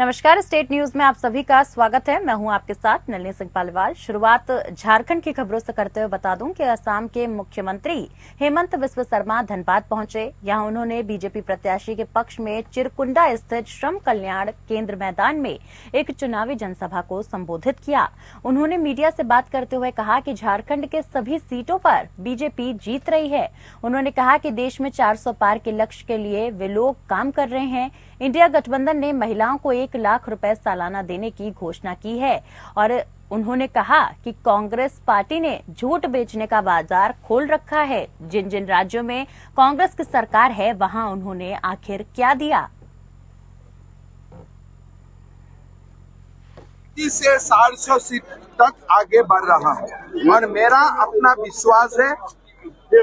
नमस्कार, state news में आप सभी का स्वागत है। मैं हूं आपके साथ नलिनी सिंह पालीवाल। शुरुआत झारखंड की खबरों से करते हुए बता दूं कि असम के मुख्यमंत्री हेमंत बिस्वा शर्मा धनबाद पहुंचे। यहां उन्होंने बीजेपी प्रत्याशी के पक्ष में चिरकुंडा स्थित श्रम कल्याण केंद्र मैदान में एक चुनावी जनसभा को संबोधित किया। उन्होंने मीडिया से बात करते हुए कहा कि झारखंड के सभी सीटों पर बीजेपी जीत रही है। उन्होंने कहा कि देश में 400 पार के लक्ष्य के लिए वे लोग काम कर रहे हैं। इंडिया गठबंधन ने महिलाओं को 1 लाख रुपए सालाना देने की घोषणा की है और उन्होंने कहा कि कांग्रेस पार्टी ने झूठ बेचने का बाजार खोल रखा है। जिन जिन राज्यों में कांग्रेस की सरकार है वहां उन्होंने आखिर क्या दिया। से 400 सीट तक आगे बढ़ रहा है और मेरा अपना विश्वास है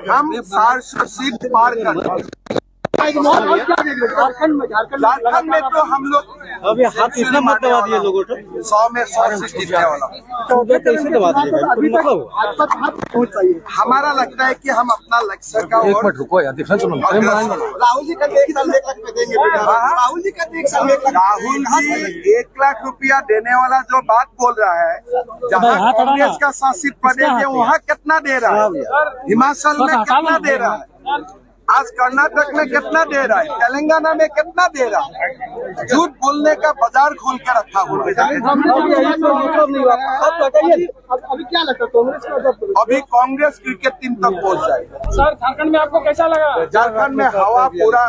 हम 400 सीट पार कर झारखंड में तो हम लोग अभी हाथ इतना मत दबा दिए लोगों को 100 में 100 सीट जीतने वाला। कैसे दबा दिए हमारा लगता है कि हम अपना लक्ष्य का एक मिनट रुको यार, डिफरेंस राहुल जी का 1 साल 1 लाख देंगे। राहुल जी का 1 साल 1 लाख। राहुल जी 1 लाख रुपया देने वाला जो बात बोल रहा है, जहाँ कांग्रेस का शासित प्रदेश है वहाँ कितना दे रहा है, हिमाचल में कितना दे रहा है, आज कर्नाटक में कितना दे रहा है, तेलंगाना में कितना दे रहा है। झूठ बोलने का बाजार खोल के रखा हुआ है। अभी क्या लगता है कांग्रेस का? अभी कांग्रेस क्रिकेट टीम तक पहुंच जाएगी। सर, झारखंड में आपको कैसा लगा? झारखंड में हवा पूरा।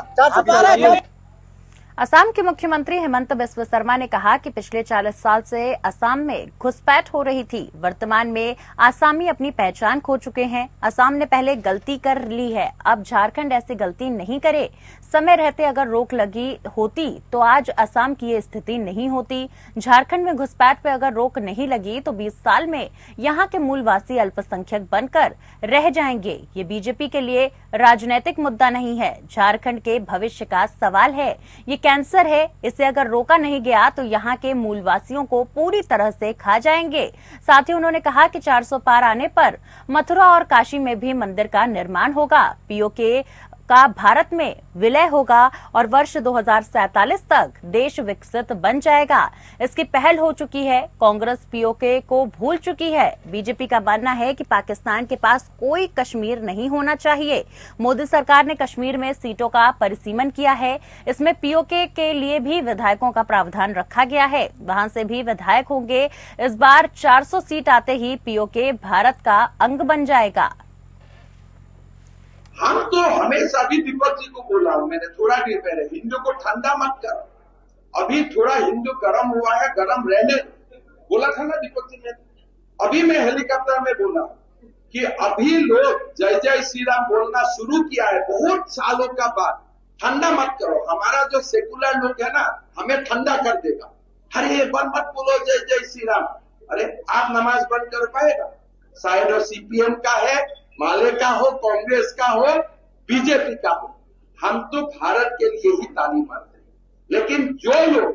असम के मुख्यमंत्री हेमंत बिस्वा शर्मा ने कहा कि पिछले 40 साल से असम में घुसपैठ हो रही थी। वर्तमान में आसामी अपनी पहचान खो चुके हैं। असम ने पहले गलती कर ली है, अब झारखंड ऐसी गलती नहीं करे। समय रहते अगर रोक लगी होती तो आज असम की ये स्थिति नहीं होती। झारखंड में घुसपैठ पे अगर रोक नहीं लगी तो 20 साल में यहाँ के मूलवासी अल्पसंख्यक बनकर रह जाएंगे। ये बीजेपी के लिए राजनीतिक मुद्दा नहीं है, झारखंड के भविष्य का सवाल है। ये कैंसर है, इसे अगर रोका नहीं गया तो यहाँ के मूलवासियों को पूरी तरह से खा जाएंगे। साथ ही उन्होंने कहा कि 400 पार आने पर मथुरा और काशी में भी मंदिर का निर्माण होगा। पीओके का भारत में विलय होगा और वर्ष 2047 तक देश विकसित बन जाएगा। इसकी पहल हो चुकी है। कांग्रेस पीओके को भूल चुकी है। बीजेपी का मानना है कि पाकिस्तान के पास कोई कश्मीर नहीं होना चाहिए। मोदी सरकार ने कश्मीर में सीटों का परिसीमन किया है। इसमें पीओके के लिए भी विधायकों का प्रावधान रखा गया है, वहां से भी विधायक होंगे। इस बार 400 सीट आते ही पीओके भारत का अंग बन जाएगा। हम तो हमेशा भी दीपक जी को बोला हूं, मैंने थोड़ा देर पहले, हिंदू को ठंडा मत करो, अभी थोड़ा हिंदू गर्म हुआ है, गर्म रहने बोला था ना दीपक जी ने। अभी मैं हेलीकॉप्टर में बोला कि अभी लोग जय जय श्री राम बोलना शुरू किया है बहुत सालों का बाद। ठंडा मत करो, हमारा जो सेकुलर लोग है ना हमें ठंडा कर देगा। अरे बंद मत बोलो जय जय श्री राम। अरे आप नमाज बंद कर पाएगा? शायद वो सीपीएम का है, माले का हो, कांग्रेस का हो, बीजेपी का हो, हम तो भारत के लिए ही ताली मारते हैं। लेकिन जो लोग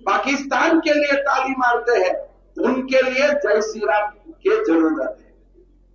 पाकिस्तान के लिए ताली मारते हैं उनके लिए जय श्री राम की जरूरत है।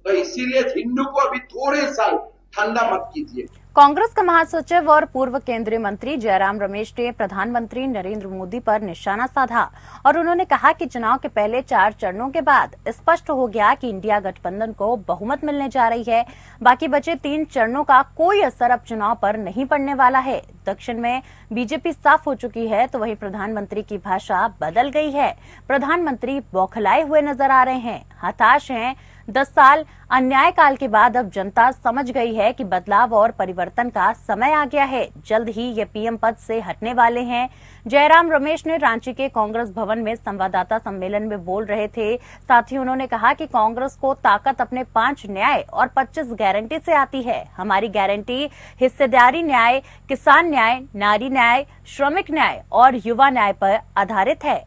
तो इसीलिए हिंदू को अभी थोड़े साल ठंडा मत कीजिए। कांग्रेस का महासचिव और पूर्व केंद्रीय मंत्री जयराम रमेश ने प्रधानमंत्री नरेंद्र मोदी पर निशाना साधा और उन्होंने कहा कि चुनाव के पहले 4 चरणों के बाद स्पष्ट हो गया कि इंडिया गठबंधन को बहुमत मिलने जा रही है। बाकी बचे 3 चरणों का कोई असर अब चुनाव पर नहीं पड़ने वाला है। दक्षिण में बीजेपी साफ हो चुकी है तो वहीं प्रधानमंत्री की भाषा बदल गई है। प्रधानमंत्री बौखलाए हुए नजर आ रहे हैं, हताश हैं। 10 साल अन्याय काल के बाद अब जनता समझ गई है कि बदलाव और परिवर्तन का समय आ गया है। जल्द ही ये पीएम पद से हटने वाले हैं। जयराम रमेश ने रांची के कांग्रेस भवन में संवाददाता सम्मेलन में बोल रहे थे। साथ ही उन्होंने कहा कि कांग्रेस को ताकत अपने 5 न्याय और 25 गारंटी से आती है। हमारी गारंटी हिस्सेदारी न्याय, किसान न्याय, नारी न्याय, श्रमिक न्याय और युवा न्याय पर आधारित है।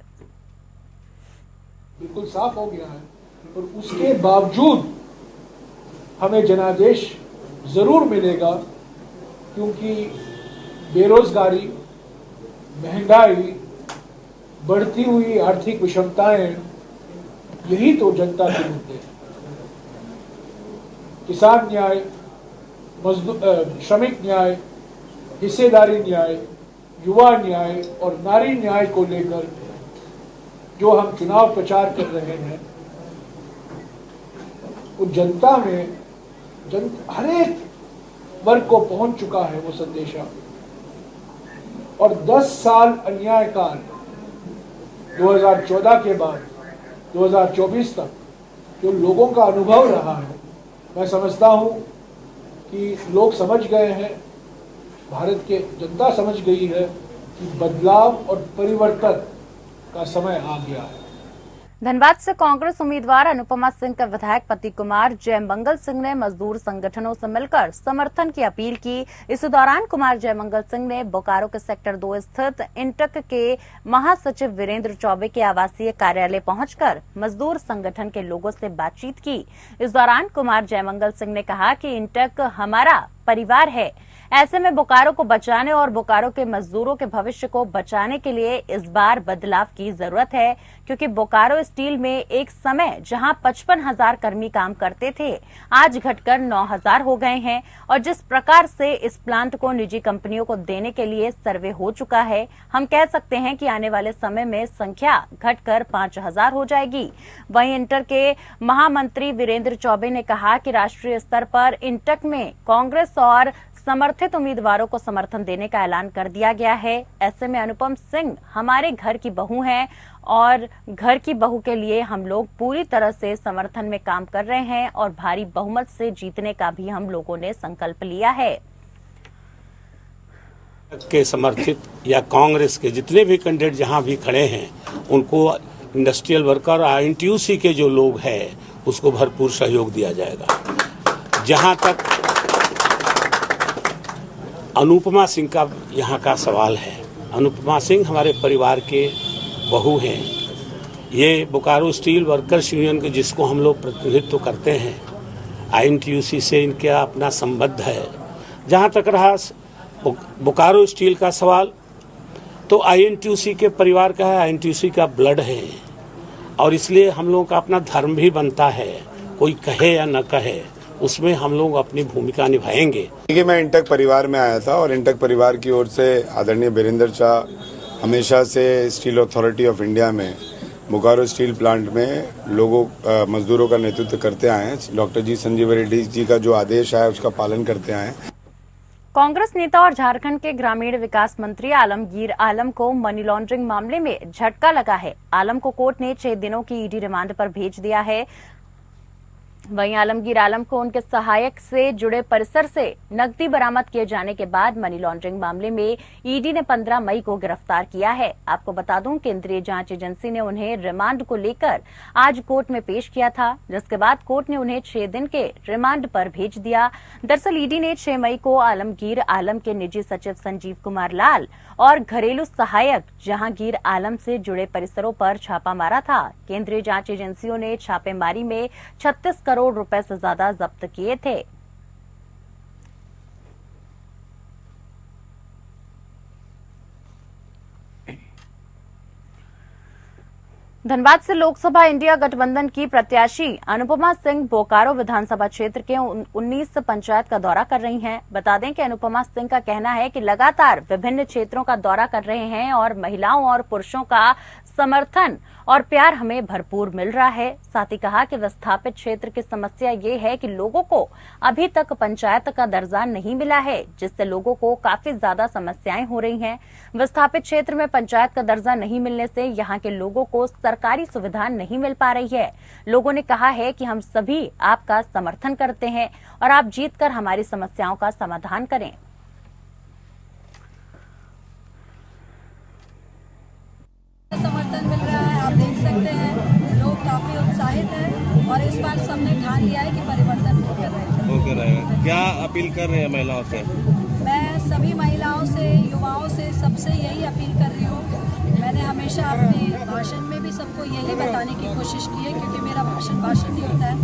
बिल्कुल साफ हो गया है और उसके बावजूद हमें जनादेश जरूर मिलेगा, क्योंकि बेरोजगारी, महंगाई, बढ़ती हुई आर्थिक विषमताएं, यही तो जनता के मुद्दे हैं। किसान न्याय, श्रमिक न्याय, हिस्सेदारी न्याय, युवा न्याय और नारी न्याय को लेकर जो हम चुनाव प्रचार कर रहे हैं, वो जनता में हर एक वर्ग को पहुंच चुका है वो संदेशा। और 10 साल अन्याय काल 2014 के बाद 2024 तक जो लोगों का अनुभव रहा है, मैं समझता हूं कि लोग समझ गए हैं, भारत के जनता समझ गई है कि बदलाव और परिवर्तन का समय आ गया है। धनबाद से कांग्रेस उम्मीदवार अनुपमा सिंह के विधायक पति कुमार जयमंगल सिंह ने मजदूर संगठनों से मिलकर समर्थन की अपील की। इस दौरान कुमार जयमंगल सिंह ने बोकारो के सेक्टर 2 स्थित इंटक के महासचिव वीरेंद्र चौबे के आवासीय कार्यालय पहुंचकर मजदूर संगठन के लोगों से बातचीत की। इस दौरान कुमार जयमंगल सिंह ने कहा कि इंटक हमारा परिवार है, ऐसे में बोकारो को बचाने और बोकारो के मजदूरों के भविष्य को बचाने के लिए इस बार बदलाव की जरूरत है, क्योंकि बोकारो स्टील में एक समय जहां 55,000 कर्मी काम करते थे, आज घटकर 9,000 हो गए हैं। और जिस प्रकार से इस प्लांट को निजी कंपनियों को देने के लिए सर्वे हो चुका है, हम कह सकते हैं कि आने वाले समय में संख्या घटकर 5,000 हो जाएगी। वहीं इंटर के महामंत्री वीरेंद्र चौबे ने कहा कि राष्ट्रीय स्तर पर इंटक में कांग्रेस और समर्थित उम्मीदवारों को समर्थन देने का ऐलान कर दिया गया है। ऐसे में अनुपम सिंह हमारे घर की बहू हैं और घर की बहू के लिए हम लोग पूरी तरह से समर्थन में काम कर रहे हैं और भारी बहुमत से जीतने का भी हम लोगों ने संकल्प लिया है। के समर्थित या कांग्रेस के जितने भी कैंडिडेट जहां भी खड़े हैं, उनको इंडस्ट्रियल वर्कर और INTUC के जो लोग हैं उसको भरपूर सहयोग दिया जाएगा। जहां तक अनुपमा सिंह का यहाँ का सवाल है, अनुपमा सिंह हमारे परिवार के बहू हैं। ये बोकारो स्टील वर्कर्स यूनियन के जिसको हम लोग प्रतिनिधित्व करते हैं, INTUC से इनका अपना संबंध है। जहाँ तक रहा बोकारो स्टील का सवाल, तो INTUC के परिवार का है, INTUC का ब्लड है और इसलिए हम लोगों का अपना धर्म भी बनता है, कोई कहे या न कहे उसमें हम लोग अपनी भूमिका निभाएंगे। देखिए, मैं इंटक परिवार में आया था और इंटक परिवार की ओर से आदरणीय वीरेंद्र शाह हमेशा से स्टील अथॉरिटी ऑफ इंडिया में बोकारो स्टील प्लांट में मजदूरों का नेतृत्व करते आए हैं। डॉक्टर जी संजीव रेड्डी जी का जो आदेश है उसका पालन करते आए हैं। कांग्रेस नेता और झारखंड के ग्रामीण विकास मंत्री आलमगीर आलम को मनी लॉन्ड्रिंग मामले में झटका लगा है। आलम को कोर्ट ने 6 दिनों की ईडी रिमांड पर भेज दिया है। वहीं आलमगीर आलम को उनके सहायक से जुड़े परिसर से नकदी बरामद किए जाने के बाद मनी लॉन्ड्रिंग मामले में ईडी ने 15 मई को गिरफ्तार किया है। आपको बता दूं, केंद्रीय जांच एजेंसी ने उन्हें रिमांड को लेकर आज कोर्ट में पेश किया था, जिसके बाद कोर्ट ने उन्हें 6 दिन के रिमांड पर भेज दिया। दरअसल ईडी ने 6 मई को आलमगीर आलम के निजी सचिव संजीव कुमार लाल और घरेलू सहायक जहांगीर आलम से जुड़े परिसरों पर छापा मारा था। केंद्रीय जांच एजेंसियों ने छापेमारी में 36 करोड़ रुपए से ज्यादा जब्त किए थे। धनबाद से लोकसभा इंडिया गठबंधन की प्रत्याशी अनुपमा सिंह बोकारो विधानसभा क्षेत्र के 19 पंचायत का दौरा कर रही हैं। बता दें कि अनुपमा सिंह का कहना है कि लगातार विभिन्न क्षेत्रों का दौरा कर रहे हैं और महिलाओं और पुरुषों का समर्थन और प्यार हमें भरपूर मिल रहा है। साथ ही कहा कि विस्थापित क्षेत्र की समस्या ये है कि लोगों को अभी तक पंचायत का दर्जा नहीं मिला है, जिससे लोगों को काफी ज्यादा समस्याएं हो रही हैं। विस्थापित क्षेत्र में पंचायत का दर्जा नहीं मिलने से यहाँ के लोगों को सरकारी सुविधा नहीं मिल पा रही है। लोगों ने कहा है कि हम सभी आपका समर्थन करते हैं और आप जीतकर हमारी समस्याओं का समाधान करें। समर्थन मिल रहा है, आप देख सकते हैं लोग काफी उत्साहित हैं और इस बार सबने ठान लिया है कि परिवर्तन होकर रहेगा। क्या अपील कर रहे हैं महिलाओं से? मैं सभी महिलाओं से, युवाओं से, सबसे यही अपील कर रही हूँ। मैंने हमेशा अपने भाषण में भी सबको यही बताने की कोशिश की है, क्योंकि मेरा भाषण नहीं होता है,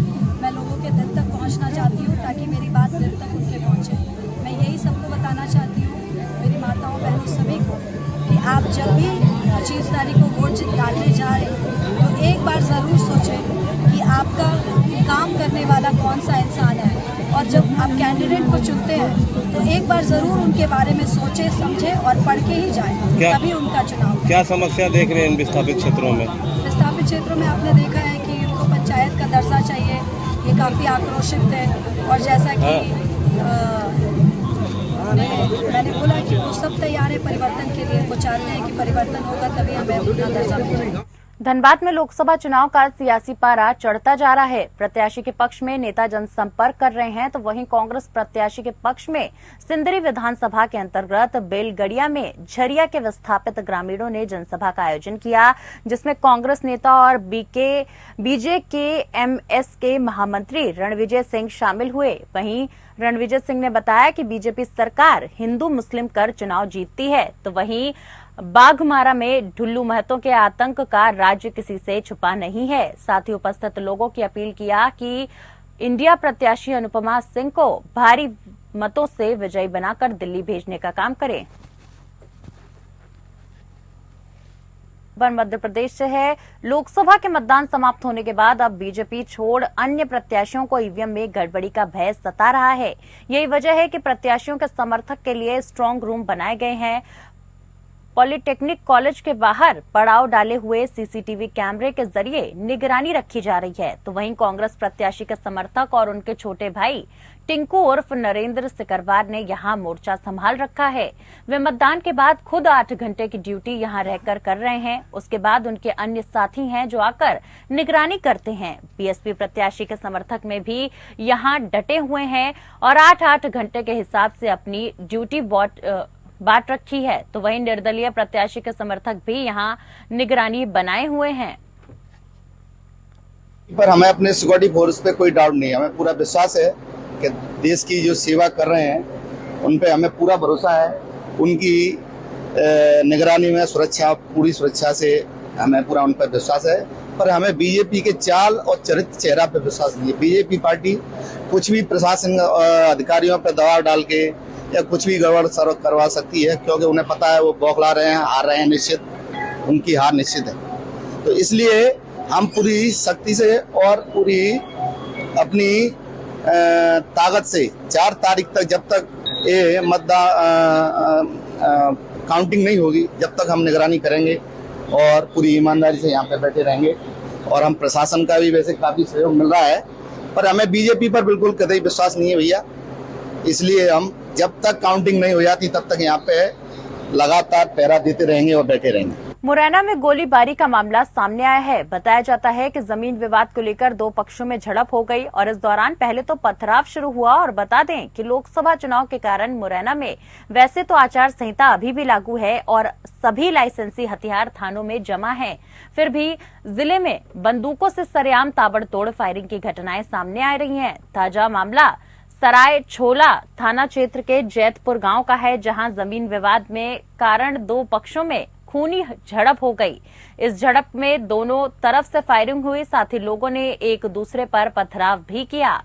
मैं लोगों के दिल तक पहुँचना चाहती हूँ ताकि मेरी बात दिल तक उनके पहुँचे। मैं यही सबको बताना चाहती हूँ, मेरी माताओं बहनों सभी को, कि आप जब भी 25 तारीख को वोट डालने जा रहे हैं तो एक बार ज़रूर सोचें कि आपका काम करने वाला कौन सा इंसान है और जब आप कैंडिडेट को चुनते हैं तो एक बार ज़रूर उनके बारे में सोचें, समझें और पढ़ के ही जाएं, तभी उनका चुनाव। क्या समस्या देख रहे हैं इन विस्थापित क्षेत्रों में? विस्थापित क्षेत्रों में आपने देखा है कि उनको पंचायत का दर्जा चाहिए, ये काफ़ी आक्रोशित है। और जैसा कि मैंने बोला कि वो सब तैयार है परिवर्तन के लिए, वो चाहते हैं कि परिवर्तन होगा तभी हमें अपना दर्जा मिलेगा। धनबाद में लोकसभा चुनाव का सियासी पारा चढ़ता जा रहा है। प्रत्याशी के पक्ष में नेता जनसंपर्क कर रहे हैं, तो वहीं कांग्रेस प्रत्याशी के पक्ष में सिंदरी विधानसभा के अंतर्गत बेलगड़िया में झरिया के विस्थापित ग्रामीणों ने जनसभा का आयोजन किया, जिसमें कांग्रेस नेता और बीजेकेएमएस के महामंत्री रणविजय सिंह शामिल हुए। वहीं रणविजय सिंह ने बताया कि बीजेपी सरकार हिंदू मुस्लिम कर चुनाव जीतती है, तो वहीं बाघमारा में ढुल्लू महतो के आतंक का राज्य किसी से छुपा नहीं है। साथ ही उपस्थित लोगों की अपील किया कि इंडिया प्रत्याशी अनुपमा सिंह को भारी मतों से विजयी बनाकर दिल्ली भेजने का काम करें। मध्य प्रदेश से है। लोकसभा के मतदान समाप्त होने के बाद अब बीजेपी छोड़ अन्य प्रत्याशियों को ईवीएम में गड़बड़ी का भय सता रहा है। यही वजह है कि प्रत्याशियों के समर्थक के लिए स्ट्रांग रूम बनाए गए हैं। पॉलिटेक्निक कॉलेज के बाहर पड़ाव डाले हुए सीसीटीवी कैमरे के जरिए निगरानी रखी जा रही है। तो वहीं कांग्रेस प्रत्याशी के समर्थक और उनके छोटे भाई टिंकू उर्फ नरेंद्र सिकरवार ने यहां मोर्चा संभाल रखा है। वे मतदान के बाद खुद 8 घंटे की ड्यूटी यहां रहकर कर रहे हैं। उसके बाद उनके अन्य साथी हैं जो आकर निगरानी करते हैं। बीएसपी प्रत्याशी के समर्थक में भी यहां डटे हुए हैं और 8-8 घंटे के हिसाब से अपनी ड्यूटी बांट रखी है। तो वहीं निर्दलीय प्रत्याशी के समर्थक भी यहां निगरानी बनाए हुए हैं। पर हमें अपने सिक्योरिटी फोर्स पे कोई डाउट नहीं है, हमें पूरा विश्वास है कि देश की जो सेवा कर रहे हैं उन पे हमें पूरा भरोसा है। उनकी निगरानी में सुरक्षा, पूरी सुरक्षा से हमें पूरा उन पर विश्वास है। पर हमें बीजेपी के चाल और चरित्र चेहरा पे विश्वास नहीं है। बीजेपी पार्टी कुछ भी प्रशासन अधिकारियों पर दबाव डाल के या कुछ भी गड़बड़ करवा सकती है, क्योंकि उन्हें पता है वो बौखला रहे हैं, हार रहे हैं, निश्चित उनकी हार निश्चित है। तो इसलिए हम पूरी शक्ति से और पूरी अपनी ताकत से 4 तारीख तक, जब तक ये मतदान काउंटिंग नहीं होगी, जब तक हम निगरानी करेंगे और पूरी ईमानदारी से यहाँ पे बैठे रहेंगे। और हम प्रशासन का भी वैसे काफी सहयोग मिल रहा है, पर हमें बीजेपी पर बिल्कुल कतई विश्वास नहीं है भैया। इसलिए हम जब तक काउंटिंग नहीं हो जाती तब तक यहाँ पे लगातार पहरा देते रहेंगे और बैठे रहेंगे। मुरैना में गोलीबारी का मामला सामने आया है। बताया जाता है कि जमीन विवाद को लेकर 2 पक्षों में झड़प हो गई और इस दौरान पहले तो पथराव शुरू हुआ। और बता दें कि लोकसभा चुनाव के कारण मुरैना में वैसे तो आचार संहिता अभी भी लागू है और सभी लाइसेंसी हथियार थानों में जमा हैं, फिर भी जिले में बंदूकों से सरेआम ताबड़तोड़ फायरिंग की घटनाएं सामने आ रही हैं। ताजा मामला सराय छोला थाना क्षेत्र के जैतपुर गांव का है, जहां जमीन विवाद में कारण 2 पक्षों में खूनी झड़प हो गई। इस झड़प में दोनों तरफ से फायरिंग हुई, साथ ही लोगों ने एक दूसरे पर पथराव भी किया।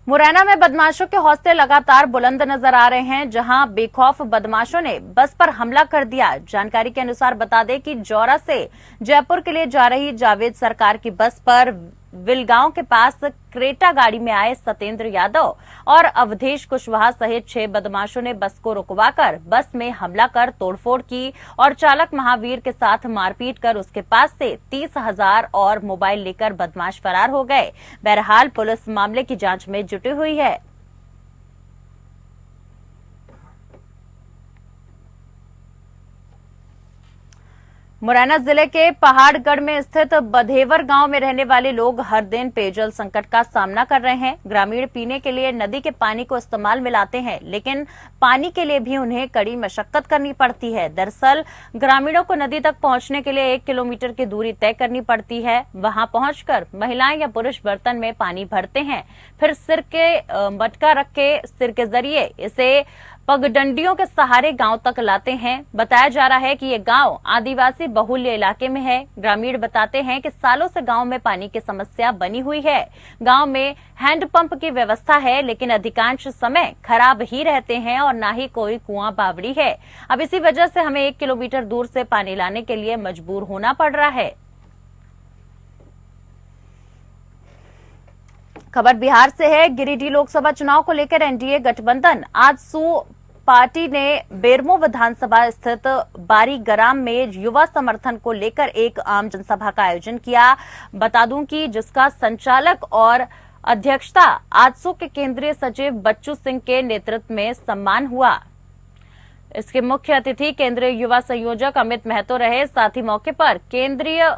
मुरैना में बदमाशों के हौसले लगातार बुलंद नजर आ रहे हैं, जहां बेखौफ बदमाशों ने बस पर हमला कर दिया। जानकारी के अनुसार बता दें कि जौरा से जयपुर के लिए जा रही जावेद सरकार की बस पर विलगांव के पास क्रेटा गाड़ी में आए सत्येंद्र यादव और अवधेश कुशवाहा सहित 6 बदमाशों ने बस को रुकवाकर बस में हमला कर तोड़फोड़ की और चालक महावीर के साथ मारपीट कर उसके पास से 30,000 और मोबाइल लेकर बदमाश फरार हो गए। बहरहाल पुलिस मामले की जांच में जुटी हुई है। मुरैना जिले के पहाड़गढ़ में स्थित बधेवर गांव में रहने वाले लोग हर दिन पेयजल संकट का सामना कर रहे हैं। ग्रामीण पीने के लिए नदी के पानी को इस्तेमाल में लाते हैं, लेकिन पानी के लिए भी उन्हें कड़ी मशक्कत करनी पड़ती है। दरअसल ग्रामीणों को नदी तक पहुंचने के लिए 1 किलोमीटर की दूरी तय करनी पड़ती है। वहां पहुंचकर महिलाएं या पुरुष बर्तन में पानी भरते हैं, फिर सिर के मटका रख के सिर के जरिए इसे पगडंडियों के सहारे गांव तक लाते हैं। बताया जा रहा है कि ये गांव आदिवासी बहुल्य इलाके में है। ग्रामीण बताते हैं कि सालों से गांव में पानी की समस्या बनी हुई है। गांव में हैंडपंप की व्यवस्था है, लेकिन अधिकांश समय खराब ही रहते हैं और ना ही कोई कुआं बावड़ी है। अब इसी वजह से हमें 1 किलोमीटर दूर से पानी लाने के लिए मजबूर होना पड़ रहा है। खबर बिहार से है। गिरिडीह लोकसभा चुनाव को लेकर एनडीए गठबंधन आजसू पार्टी ने बेरमो विधानसभा स्थित बारीगराम में युवा समर्थन को लेकर एक आम जनसभा का आयोजन किया। बता दूं कि जिसका संचालक और अध्यक्षता आजसू के केंद्रीय सचिव बच्चू सिंह के नेतृत्व में सम्मान हुआ। इसके मुख्य अतिथि केंद्रीय युवा संयोजक अमित महतो रहे। साथ ही मौके पर केंद्रीय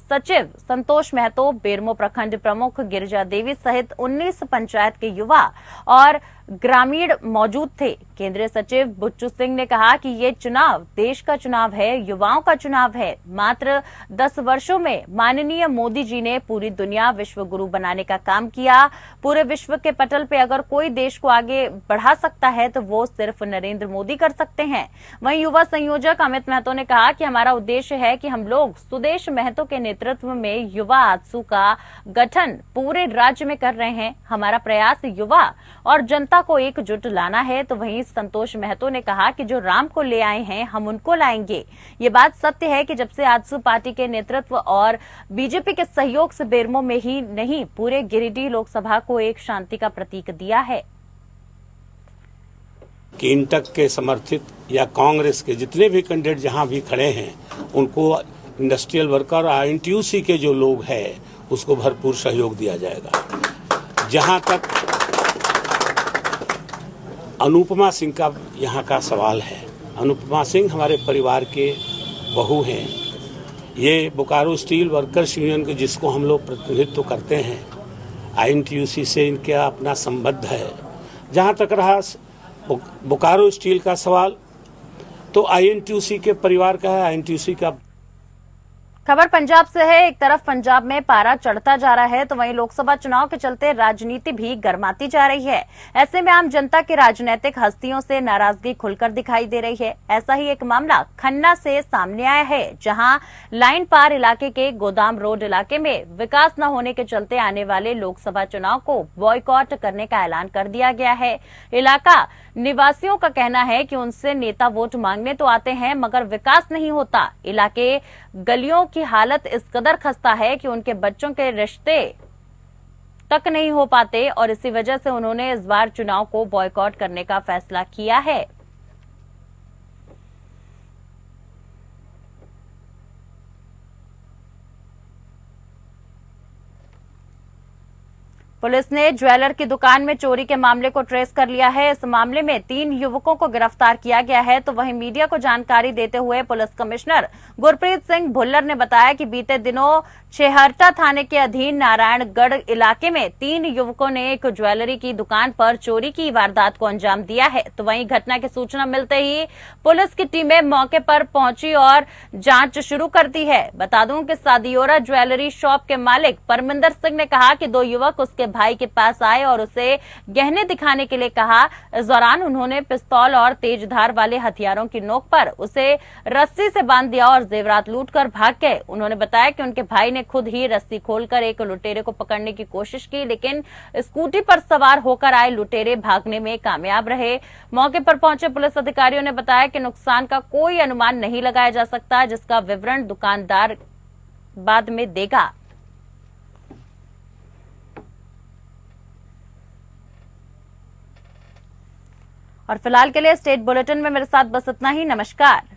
सचिव संतोष महतो, बेरमो प्रखंड प्रमुख गिरिजा देवी सहित 19 पंचायत के युवा और ग्रामीण मौजूद थे। केंद्रीय सचिव बच्चू सिंह ने कहा कि ये चुनाव देश का चुनाव है, युवाओं का चुनाव है। मात्र 10 वर्षों में माननीय मोदी जी ने पूरी दुनिया विश्व गुरु बनाने का काम किया। पूरे विश्व के पटल पे अगर कोई देश को आगे बढ़ा सकता है तो वो सिर्फ नरेंद्र मोदी कर सकते हैं। वहीं युवा संयोजक अमित महतो ने कहा कि हमारा उद्देश्य है कि हम लोग सुदेश महतो के नेतृत्व में युवा आजसू का गठन पूरे राज्य में कर रहे हैं। हमारा प्रयास युवा और जनता को एकजुट लाना है। तो वहीं संतोष महतो ने कहा कि जो राम को ले आए हैं हम उनको लाएंगे। ये बात सत्य है कि जब से आजसू पार्टी के नेतृत्व और बीजेपी के सहयोग से बेरमो में ही नहीं पूरे गिरिडीह लोकसभा को एक शांति का प्रतीक दिया है कि इंटक के समर्थित या कांग्रेस के जितने भी कैंडिडेट जहां भी खड़े हैं उनको इंडस्ट्रियल वर्कर और INTUC के जो लोग हैं उसको भरपूर सहयोग दिया जाएगा। जहां तक अनुपमा सिंह का यहाँ का सवाल है, अनुपमा सिंह हमारे परिवार के बहू हैं। ये बोकारो स्टील वर्कर्स यूनियन के जिसको हम लोग प्रतिनिधित्व करते हैं, INTUC से इनका अपना संबंध है। जहाँ तक रहा बोकारो स्टील का सवाल तो INTUC के परिवार का है, INTUC का। खबर पंजाब से है। एक तरफ पंजाब में पारा चढ़ता जा रहा है तो वहीं लोकसभा चुनाव के चलते राजनीति भी गर्माती जा रही है। ऐसे में आम जनता की राजनीतिक हस्तियों से नाराजगी खुलकर दिखाई दे रही है। ऐसा ही एक मामला खन्ना से सामने आया है, जहां लाइन पार इलाके के गोदाम रोड इलाके में विकास न होने के चलते आने वाले लोकसभा चुनाव को बॉयकॉट करने का ऐलान कर दिया गया है। इलाका निवासियों का कहना है कि उनसे नेता वोट मांगने तो आते हैं मगर विकास नहीं होता। इलाके गलियों की हालत इस कदर खस्ता है कि उनके बच्चों के रिश्ते तक नहीं हो पाते और इसी वजह से उन्होंने इस बार चुनाव को बॉयकॉट करने का फैसला किया है। पुलिस ने ज्वेलर की दुकान में चोरी के मामले को ट्रेस कर लिया है। इस मामले में 3 युवकों को गिरफ्तार किया गया है। तो वहीं मीडिया को जानकारी देते हुए पुलिस कमिश्नर गुरप्रीत सिंह भुल्लर ने बताया कि बीते दिनों छेहरटा थाने के अधीन नारायणगढ़ इलाके में 3 युवकों ने एक ज्वेलरी की दुकान पर चोरी की वारदात को अंजाम दिया है। तो वहीं घटना की सूचना मिलते ही पुलिस की टीमें मौके पर पहुंची और जांच शुरू कर दी है। बता दूं कि सादियोरा ज्वेलरी शॉप के मालिक परमिंदर सिंह ने कहा कि 2 युवक उसके भाई के पास आए और उसे गहने दिखाने के लिए कहा। इस दौरान उन्होंने पिस्तौल और तेज धार वाले हथियारों की नोक पर उसे रस्सी से बांध दिया और जेवरात लूटकर भाग गए। उन्होंने बताया कि उनके भाई ने खुद ही रस्सी खोलकर एक लुटेरे को पकड़ने की कोशिश की, लेकिन स्कूटी पर सवार होकर आए लुटेरे भागने में कामयाब रहे। मौके पर पहुंचे पुलिस अधिकारियों ने बताया कि नुकसान का कोई अनुमान नहीं लगाया जा सकता, जिसका विवरण दुकानदार बाद में देगा। और फिलहाल के लिए स्टेट बुलेटिन में मेरे साथ बस इतना ही। नमस्कार।